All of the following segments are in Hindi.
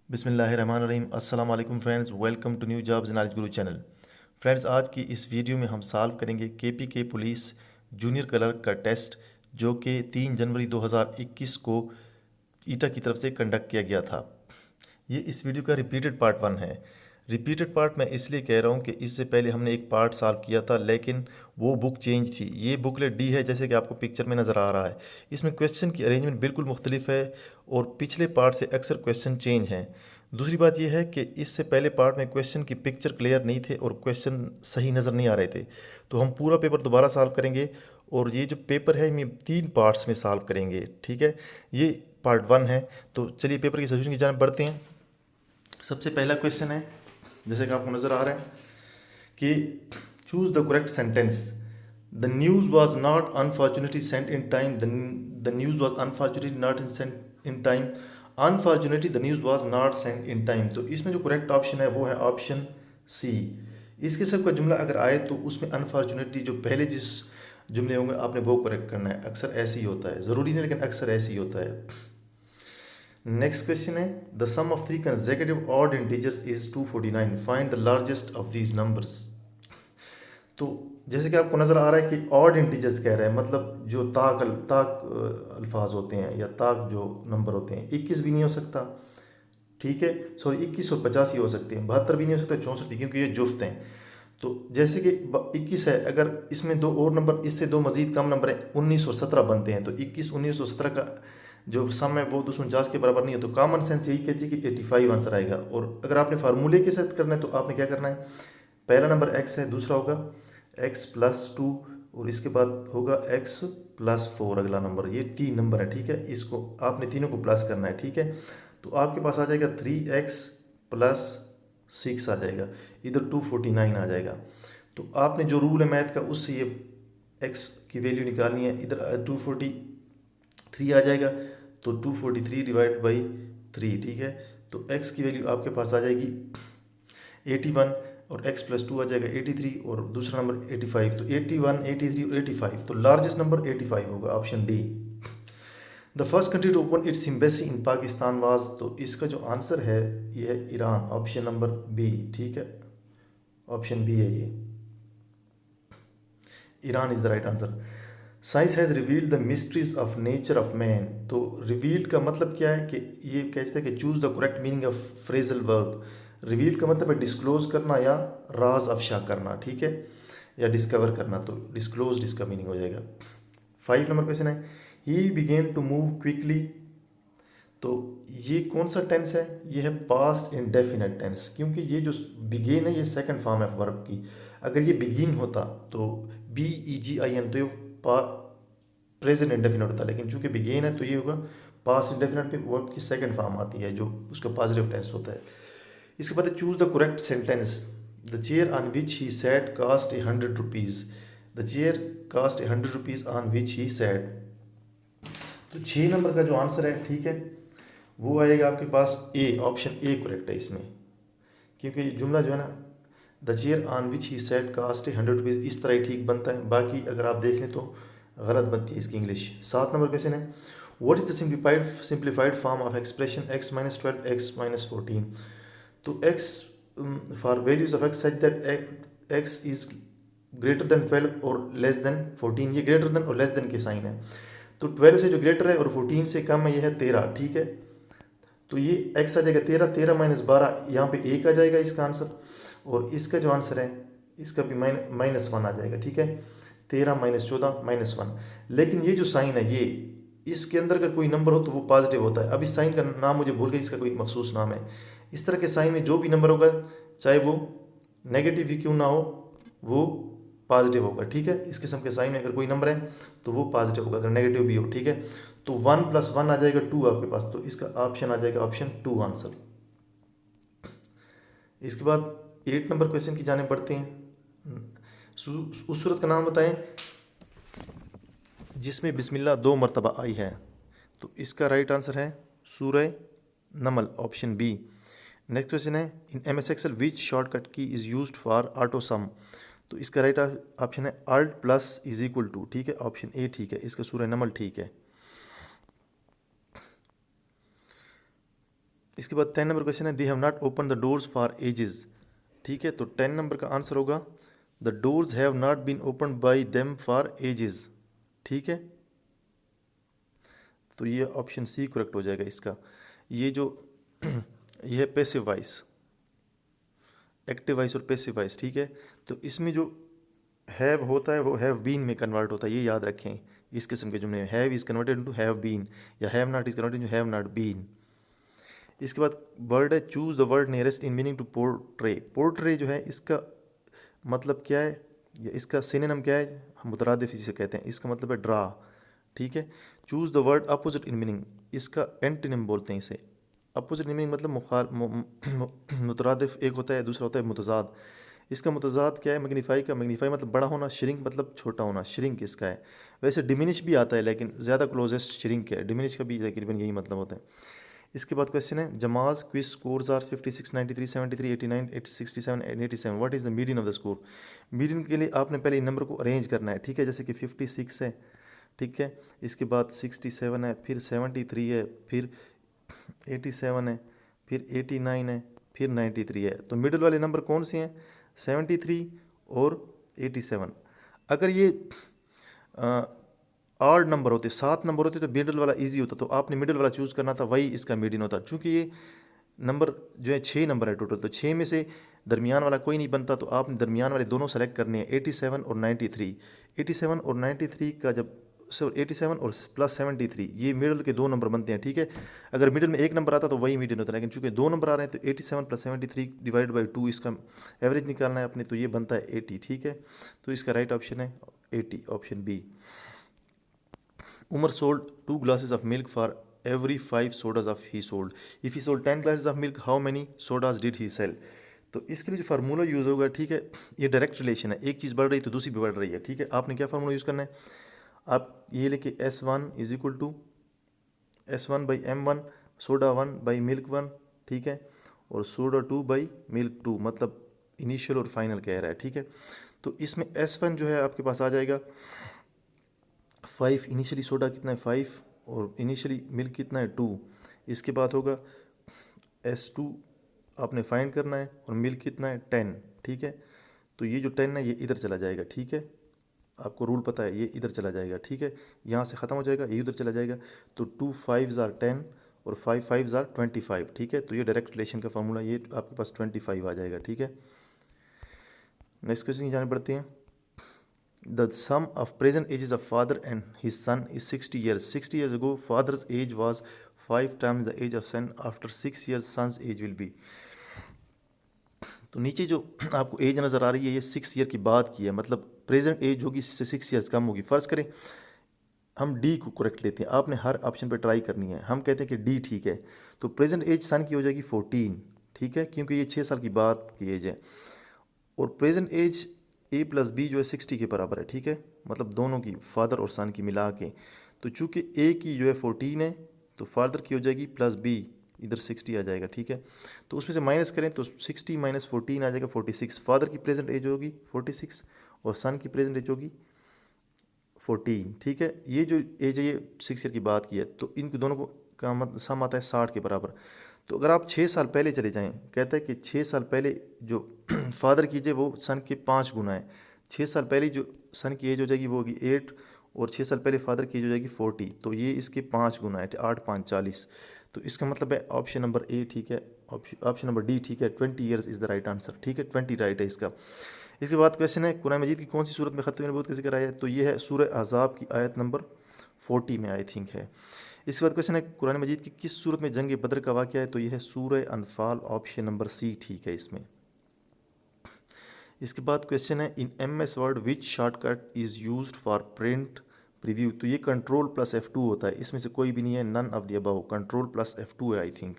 बिस्मिल्लाहिर्रहमानिर्रहीम। अस्सलाम वालेकुम friends, welcome to new jobs knowledge Guru channel. Friends, आज की इस वीडियो में हम सॉल्व करेंगे केपी के पुलिस जूनियर क्लर्क का टेस्ट, जो कि 3 जनवरी 2021 को ईटा की तरफ से कंडक्ट किया गया था। ये इस वीडियो का रिपीटेड पार्ट 1 है। रिपीटेड पार्ट मैं इसलिए कह रहा हूँ कि इससे पहले हमने एक पार्ट सॉल्व किया था, लेकिन वो बुक चेंज थी। ये बुकलेट डी है, जैसे कि आपको पिक्चर में नज़र आ रहा है। इसमें क्वेश्चन की अरेंजमेंट बिल्कुल मुख्तलिफ है और पिछले पार्ट से अक्सर क्वेश्चन चेंज हैं। दूसरी बात यह है कि इससे पहले पार्ट में क्वेश्चन की पिक्चर क्लियर नहीं थे और क्वेश्चन सही नज़र नहीं आ रहे थे। तो हम पूरा पेपर दोबारा सॉल्व करेंगे और ये जो पेपर है ये 3 पार्ट्स में सॉल्व करेंगे, ठीक है। ये पार्ट 1 है। तो चलिए पेपर की सोल्यूशन की जानिब बढ़ते हैं। सबसे पहला क्वेश्चन है, जैसे कि आपको नज़र आ रहा है कि choose the correct sentence. The news was not unfortunately sent in time. The news was unfortunately not sent in time. Unfortunately the news was not sent in time. तो इसमें जो करेक्ट ऑप्शन है वो है ऑप्शन सी। इसके सब का जुमला अगर आए तो उसमें अनफॉर्चुनेटली जो पहले जिस जुमले होंगे आपने वो करेक्ट करना है। अक्सर ऐसे ही होता है, ज़रूरी नहीं लेकिन अक्सर ऐसे ही होता है। नेक्स्ट क्वेश्चन है, the sum of 3 consecutive odd integers is 249, find the largest of these numbers. तो जैसे कि आपको नज़र आ रहा है कि ऑड इंटीजर्स कह रहे हैं, मतलब जो ताक अल्फाज होते हैं या ताक जो नंबर होते हैं। 21 भी नहीं हो सकता, ठीक है, सॉरी 21 और 50 ही हो सकते हैं। 72 भी नहीं हो सकता, 64 भी, क्योंकि ये जुफ्त हैं। तो जैसे कि 21 है, अगर इसमें दो और नंबर, इससे दो मज़ीद कम नंबर हैं, 19 और 17 बनते हैं। तो 21, 19 और 17 का जो सम है वो 249 के बराबर नहीं है। तो कॉमन सेंस यही कहती है कि 85 आंसर आएगा। और अगर आपने फार्मूले के साथ करना है तो आपने क्या करना है, पहला नंबर x है, दूसरा होगा x+2 और इसके बाद होगा x+4 अगला नंबर। ये 3 नंबर है, ठीक है। इसको आपने तीनों को प्लस करना है, ठीक है। तो आपके पास आ जाएगा 3x+6 आ जाएगा, इधर 249 आ जाएगा। तो आपने जो रूल है मैथ का उससे ये x की वैल्यू निकालनी है। इधर 243 आ जाएगा, तो 243 डिवाइड बाई 3, ठीक है। तो x की वैल्यू आपके पास आ जाएगी 81 और x+2 आ जाएगा 83 और दूसरा नंबर 85। तो 81, 83 और 85, तो लार्जेस्ट नंबर 85 होगा, option D. The first country to open its embassy in Pakistan was. तो इसका जो आंसर है ये है ईरान, ऑप्शन नंबर बी, ठीक है। ऑप्शन बी है ये, Iran is the right answer. Science has revealed the mysteries of nature of man. तो रिवील्ड का मतलब क्या है कि ये कहते हैं कि choose the correct meaning of phrasal verb. Reveal का मतलब है डिस्क्लोज करना या राज अफशा करना, ठीक है, या डिस्कवर करना। तो डिस्क्लोज इसका मीनिंग हो जाएगा। 5 नंबर क्वेश्चन है, he begin to move quickly. तो ये कौन सा टेंस है, ये है पास्ट इंडेफिनेट टेंस, क्योंकि ये जो बिगेन है ये सेकंड फॉर्म है वर्ब की। अगर ये बिगिन होता तो BEGIN, तो ये प्रेजेंट इंडेफिनेट होता, लेकिन चूंकि बिगेन है तो ये होगा पास्ट इंडेफिनेट पे वर्ब की सेकंड फॉर्म आती है जो उसका पॉजिटिव टेंस होता है। इसके बाद choose the correct sentence. The chair on which he sat cost 100 rupees. The chair cost 100 rupees on which he sat. तो 6 नंबर का जो आंसर है, ठीक है, वो आएगा आपके पास ए, ऑप्शन ए करेक्ट है इसमें। क्योंकि जुमला जो है ना, the chair on which he sat cost 100 rupees, इस तरह ही ठीक बनता है। बाकी अगर आप देख लें तो गलत बनती है इसकी इंग्लिश। 7 नंबर क्वेश्चन है, what is the simplified form of expression x-12 x-14। तो x for values of x such that x is greater than 12 और लेस देन 14। ये ग्रेटर देन और लेस देन के साइन है। तो 12 से जो ग्रेटर है और 14 से कम है ये है 13, ठीक है। तो ये x आ जाएगा 13, 13 - 12, यहाँ पे 1 आ जाएगा इसका आंसर। और इसका जो आंसर है इसका भी -1 आ जाएगा, ठीक है। 13 - 14 -1। लेकिन ये जो साइन है ये, इसके अंदर का कोई नंबर हो तो वो पॉजिटिव होता है। अब इस साइन का नाम मुझे भूल गया, इसका कोई मखसूस नाम है। इस तरह के साइन में जो भी नंबर होगा, चाहे वो नेगेटिव ही क्यों ना हो, वो पॉजिटिव होगा, ठीक है। इस किस्म के साइन में अगर कोई नंबर है तो वो पॉजिटिव होगा, अगर नेगेटिव भी हो, ठीक है। तो 1 + 1 आ जाएगा 2 आपके पास, तो इसका ऑप्शन आ जाएगा ऑप्शन 2 आंसर। इसके बाद 8 नंबर क्वेश्चन की जाने बढ़ते हैं। उस सूरत का नाम बताएं जिसमें बिस्मिल्लाह 2 मरतबा आई है। तो इसका राइट आंसर है सूरह नमल, ऑप्शन बी। नेक्स्ट क्वेश्चन है, इन MS Excel विच शॉर्टकट की इज़ यूज्ड फॉर ऑटो सम। तो इसका राइट ऑप्शन है Alt+= 2, ठीक है, ऑप्शन ए ठीक है, इसका सूरह नमल ठीक है। इसके बाद 10 नंबर क्वेश्चन है, they have not open the doors for ages. ठीक है, तो 10 नंबर का आंसर होगा the doors have not been open by them for ages. ठीक है, तो ये ऑप्शन सी करेक्ट हो जाएगा इसका। ये जो ये है पैसिव वॉइस, एक्टिव वॉइस और पैसिव वॉइस। ठीक है, तो इसमें जो हैव होता है वो हैव बीन में कन्वर्ट होता है, ये याद रखें। इस किस्म के जुमले में have is converted into have been या have not is converted into have not been. इसके बाद वर्ड है choose the word nearest in meaning to portray. Portray जो है इसका मतलब क्या है, या इसका सिनोनिम क्या है, हम मुतरादिफ इसे कहते हैं, इसका मतलब है ड्रा। ठीक है, choose the word opposite in meaning, इसका एंटीनिम बोलते हैं इसे। अपोजिट मीनिंग मतलब मुतरादिफ एक होता है, दूसरा होता है मुतजाद। इसका मुतजाद क्या है, मैग्नीफाई का, मैग्नीफाई मतलब बड़ा होना, श्रिंक मतलब छोटा होना, श्रिंक इसका है। वैसे डिमिनिश भी आता है लेकिन ज़्यादा क्लोजेस्ट श्रिंक है, डिमिनिश का भी तकरीबन यही मतलब होता है। इसके बाद क्वेश्चन है, जमाज quiz scores are 56, 93, 73, 89, 67 and 87, what is the median of the score. Median के लिए आपने पहले इन नंबर को अरेंज करना है। ठीक है, जैसे कि 56 है, ठीक है, इसके बाद 67 है, फिर 73 है, फिर 87 है, फिर 89 है, फिर 93 है। तो मिडिल वाले नंबर कौन से हैं, 73 और 87। अगर ये आड नंबर होते, 7 नंबर होते तो मिडिल वाला इजी होता, तो आपने मिडिल वाला चूज़ करना था, वही इसका मीडियन होता। चूँकि ये नंबर जो है 6 नंबर है टोटल, तो 6 में से दरमियान वाला कोई नहीं बनता, तो आपने दरमियान वाले दोनों सेलेक्ट करने हैं, 87 और 93। 87 और 93 का जब 87 और प्लस 73, ये मिडिल के 2 नंबर बनते हैं। ठीक है, अगर मिडिल में 1 नंबर आता तो वही मीडियन होता है, लेकिन चूंकि 2 नंबर आ रहे हैं तो 87 प्लस 73 डिवाइड बाई 2 इसका एवरेज निकालना है अपने, तो ये बनता है 80। ठीक है, तो इसका राइट ऑप्शन है 80, option B. Umar sold 2 glasses of milk for every 5 sodas of he sold. If he sold 10 glasses of milk, how many sodas did he sell? तो इसके लिए जो फार्मूला यूज़ होगा, ठीक है, ये डायरेक्ट रिलेशन है, एक चीज़ बढ़ रही है तो दूसरी भी बढ़ रही है। ठीक है, आपने क्या फार्मूला यूज़ करना है, आप ये लेके S1 is equal to S1/M1, soda milk 1, ठीक है, और सोडा 2/मिल्क 2, मतलब इनिशियल और फाइनल कह रहा है। ठीक है, तो इसमें S1 जो है आपके पास आ जाएगा 5, इनिशियली सोडा कितना है 5, और इनिशियली मिल्क कितना है 2। इसके बाद होगा S2 आपने फाइंड करना है, और मिल्क कितना है 10। ठीक है, तो ये जो 10 है ये इधर चला जाएगा। ठीक है, आपको रूल पता है, ये इधर चला जाएगा। ठीक है, यहाँ से ख़त्म हो जाएगा, ये उधर चला जाएगा, तो 2 5s are 10 और 5 5s are 25। ठीक है, तो ये डायरेक्ट रिलेशन का फार्मूला, ये आपके पास 25 आ जाएगा। ठीक है, नेक्स्ट क्वेश्चन की जाने पड़ते हैं। The sum of present ages of father and his son is 60 years. 60 years ago, father's age was 5 times the age of son. After 6 years, son's age will be. तो नीचे जो आपको एज नज़र आ रही है, ये 6 ईयर की बात की है, मतलब प्रेजेंट एज होगी इससे 6 ईयर्स कम होगी। फ़र्ज़ करें हम डी को करेक्ट लेते हैं, आपने हर ऑप्शन पे ट्राई करनी है। हम कहते हैं कि डी ठीक है, तो प्रेजेंट एज सन की हो जाएगी 14। ठीक है, क्योंकि ये 6 साल की बात की एज है, और present age A plus B जो है 60 के बराबर है। ठीक है, मतलब दोनों की, फादर और सन की मिला के। तो चूँकि ए की जो है 14 है, तो फादर की हो जाएगी प्लस बी, इधर 60 आ जाएगा। ठीक है, तो उसमें से माइनस करें तो 60 माइनस 14 आ जाएगा 46। फादर की प्रेजेंट एज होगी 46 और सन की प्रेजेंट एज होगी 14। ठीक है, ये जो एज है ये 6 ईयर की बात की है, तो इन दोनों को का मतलब सम आता है 60 के बराबर। तो अगर आप 6 साल पहले चले जाएं, कहता है कि 6 साल पहले जो फादर की एज है वो सन के 5 गुना है। 6 साल पहले जो सन की एज हो जाएगी वो होगी 8, और 6 साल पहले फादर की एज हो जाएगी 40, तो ये इसके 5 गुना है, 8 5 40। तो इसका मतलब है ऑप्शन नंबर ए ठीक है, ऑप्शन नंबर डी ठीक है, 20 years is the right answer. ठीक है, 20 राइट है इसका। इसके बाद क्वेश्चन है, कुरान मजीद की कौन सी सूरत में ख़त्म नबूवत का जिक्र आया है, तो ये है सूरह अहज़ाब की आयत नंबर 40 में आई थिंक है। इसके बाद क्वेश्चन है, कुरान मजीद की किस सूरत में जंग बदर का वाक़या है, तो यह है सूरह अनफाल, ऑप्शन नंबर सी ठीक है इसमें। इसके बाद क्वेश्चन है, इन MS word which shortcut is used for print preview, तो ये कंट्रोल प्लस F2 होता है, इसमें से कोई भी नहीं है, none of the above, control plus F2 है आई थिंक।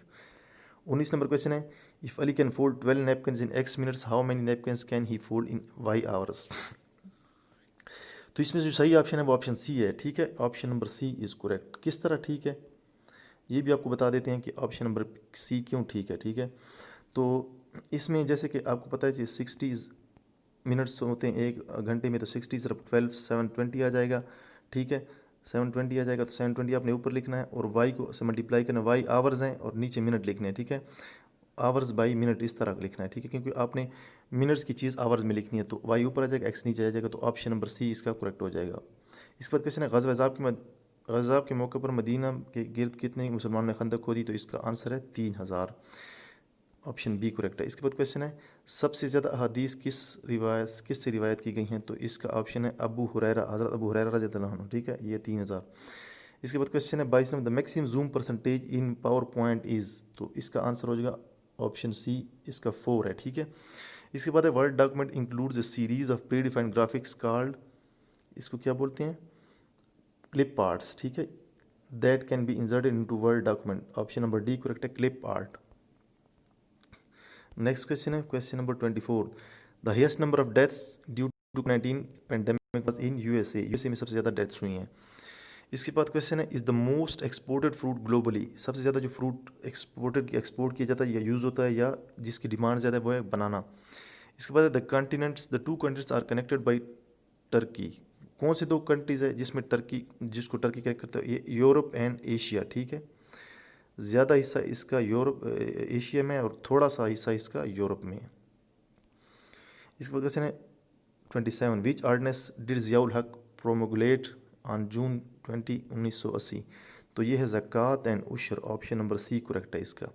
19 नंबर क्वेश्चन है, if Ali can fold 12 napkins in X minutes, how many napkins can he fold in Y hours. तो इसमें जो सही ऑप्शन है वो ऑप्शन सी है। ठीक है, option number C is correct. किस तरह ठीक है ये भी आपको बता देते हैं कि ऑप्शन नंबर सी क्यों ठीक है। ठीक है, तो इसमें जैसे कि आपको पता है कि 60 मिनट्स होते हैं एक घंटे में, तो 60 सिर्फ 12 7 20 आ जाएगा। ठीक है, 720 आ जाएगा, तो 720 आपने ऊपर लिखना है और वाई को से मल्टीप्लाई करना है। वाई आवर्स हैं और नीचे मिनट लिखने हैं, ठीक है, आवर्स बाई मिनट इस तरह लिखना है, ठीक है, क्योंकि आपने मिनट्स की चीज़ आवर्स में लिखनी है। तो वाई ऊपर आ जाएगा, एक्स नीचे आ जाएगा, तो ऑप्शन नंबर सी इसका करेक्ट हो जाएगा। इसके बाद क्वेश्चन है ग़ज़वा के मौके पर मदीना के गिर्द कितने मुसलमानों ने खंदक खोदी, तो इसका आंसर है 3000, ऑप्शन बी करेक्ट है। इसके बाद क्वेश्चन है सबसे ज़्यादा अहादीस किस से रिवायत की गई हैं, तो इसका ऑप्शन है अबू हुरैरा, हज़रत अबू हुरैरा रज़ियल्लाहु अन्हु, ठीक है, ये 3000। इसके बाद क्वेश्चन है 22 number the maximum zoom percentage in power point is, तो इसका आंसर हो जाएगा ऑप्शन सी, इसका 4 है, ठीक है। इसके बाद है Word document includes a series of predefined graphics called, इसको क्या बोलते हैं, क्लिप आर्ट्स, ठीक है, that can be inserted into Word document, option number D correct है, क्लिप आर्ट। नेक्स्ट क्वेश्चन है question number 24 the highest number of deaths due to 19 pandemic was in USA, USA में सबसे ज़्यादा डेथ्स हुई हैं। इसके बाद क्वेश्चन है is the most exported fruit globally, सबसे ज़्यादा जो फ्रूट एक्सपोर्ट किया जाता है या यूज़ होता है या जिसकी डिमांड ज़्यादा है वो है बनाना। इसके बाद the continents the 2 countries are connected by Turkey, कौन से 2 कंट्रीज़ है जिसको टर्की कनेक्ट करता है, ये यूरोप एंड एशिया, ठीक है, ज़्यादा हिस्सा इसका एशिया में और थोड़ा सा हिस्सा इसका यूरोप में है। इसके बाद क्वेश्चन है 27 विच ऑर्डिनेंस डिड ज़ियाउल हक प्रोमोगुलेट ऑन जून 20 1980, तो ये है ज़कात एंड उशर, ऑप्शन नंबर सी करेक्ट है इसका।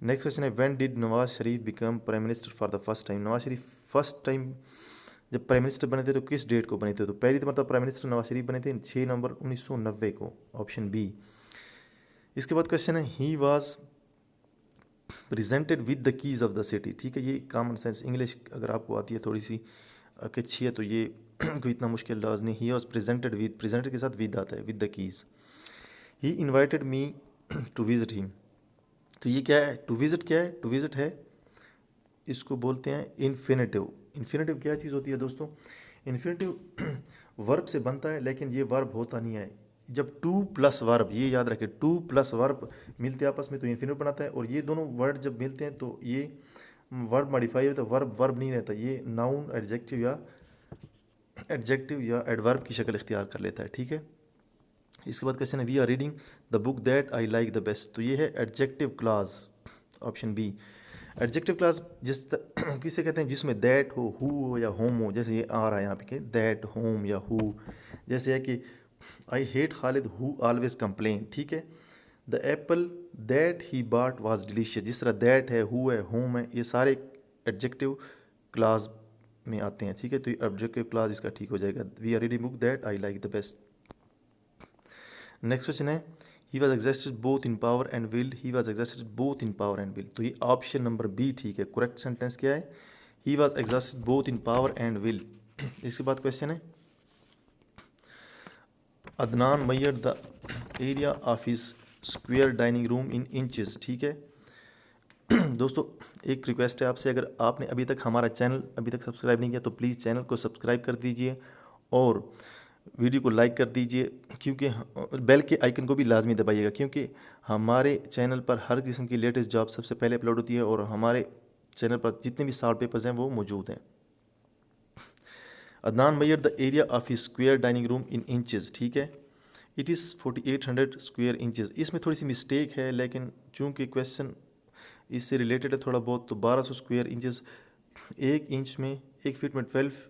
नेक्स्ट क्वेश्चन है when did Nawaz Sharif become prime minister for the first time, Nawaz Sharif first time जब प्राइम मिनिस्टर बने थे तो किस डेट को बने थे, तो पहली मतलब प्राइम मिनिस्टर नवाज शरीफ बने थे 6 नवंबर 1990 को, ऑप्शन बी। इसके बाद क्वेश्चन है he was presented with the keys of the city, ठीक है, ये कॉमन सेंस इंग्लिश अगर आपको आती है थोड़ी सी अच्छी है तो ये कोई इतना मुश्किल लफ्ज़ नहीं। ही वाज प्रेजेंटेड के साथ विद आता है, with the keys. He invited me to visit him, तो ये क्या है, टू विज़िट क्या है, टू विज़िट है, इसको बोलते हैं इन्फिनेटिव। इन्फिनेटिव क्या चीज़ होती है दोस्तों, इन्फिनेटिव वर्ब से बनता है लेकिन ये वर्ब होता नहीं है। जब 2 प्लस वर्ब, ये याद रखें 2 प्लस वर्ब मिलते हैं आपस में तो इन्फिनेटिव बनाता है, और ये दोनों वर्ड जब मिलते हैं तो ये वर्ब मॉडिफाई होता है, वर्ब नहीं रहता, ये नाउन एडजेक्टिव या एडवर्ब की शक्ल इख्तियार कर लेता है, ठीक है। इसके बाद क्वेश्चन है we are reading the book that I like the best, तो ये है adjective clause, option B. Adjective clause किसे कहते हैं, जिसमें दैट हो या होम हो, जैसे ये आ रहा है यहाँ पे दैट, होम या हु, जैसे है कि I hate Khalid who always complain, ठीक है। द एप्पल दैट ही बाट वाज डिलीशियस, जिस तरह दैट है, हु है, होम है, ये सारे एडजेक्टिव क्लास में आते हैं, ठीक है, तो ये एडजेक्टिव क्लास इसका ठीक हो जाएगा। We are reading book that I like the best. Next question है he was exhausted both in power and will, he was exhausted both in power and will, तो ये ऑप्शन नंबर बी ठीक है, करेक्ट सेंटेंस क्या है, he was exhausted both in power and will. इसके बाद क्वेश्चन है Adnan measured the area of his square dining room in inches, ठीक है। दोस्तों एक रिक्वेस्ट है आपसे, अगर आपने अभी तक हमारा चैनल अभी तक सब्सक्राइब नहीं किया तो प्लीज़ चैनल को सब्सक्राइब कर दीजिए और वीडियो को लाइक कर दीजिए, क्योंकि बेल के आइकन को भी लाजमी दबाइएगा, क्योंकि हमारे चैनल पर हर किस्म की लेटेस्ट जॉब सबसे पहले अपलोड होती है और हमारे चैनल पर जितने भी सॉल्व पेपर्स हैं वो मौजूद हैं। Adnan measured the area of his square dining room in inches, ठीक है, इट इज़ 4800 स्क्वायर इंचेस। इसमें थोड़ी सी मिस्टेक है लेकिन चूँकि क्वेश्चन इससे रिलेटेड है थोड़ा बहुत, तो 1200 स्क्वायर इंचेस, 1 फीट में 12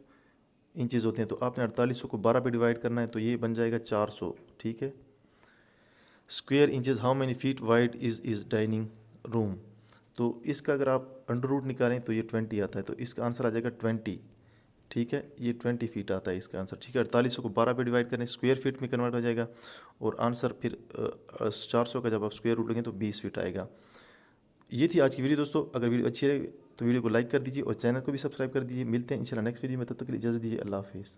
इंचेस होते हैं, तो आपने 4800 को 12 पे डिवाइड करना है तो ये बन जाएगा 400, ठीक है। Square inches how many feet wide is dining room, तो इसका अगर आप अंडर रूट निकालें तो ये 20 आता है, तो इसका आंसर आ जाएगा 20, ठीक है, ये 20 फीट आता है इसका आंसर, ठीक है। 4800 को 12 पे डिवाइड करें स्क्वायर फीट में कन्वर्ट हो जाएगा और आंसर फिर 400 का जब आप स्क्वायर रूट लेंगे तो 20 फीट आएगा। ये थी आज की वीडियो दोस्तों, अगर वीडियो अच्छी लगे तो वीडियो को लाइक कर दीजिए और चैनल को भी सब्सक्राइब कर दीजिए। मिलते हैं इंशाल्लाह नेक्स्ट वीडियो में, तब तक के लिए इजाज़त दीजिए, अल्लाह हाफिज़।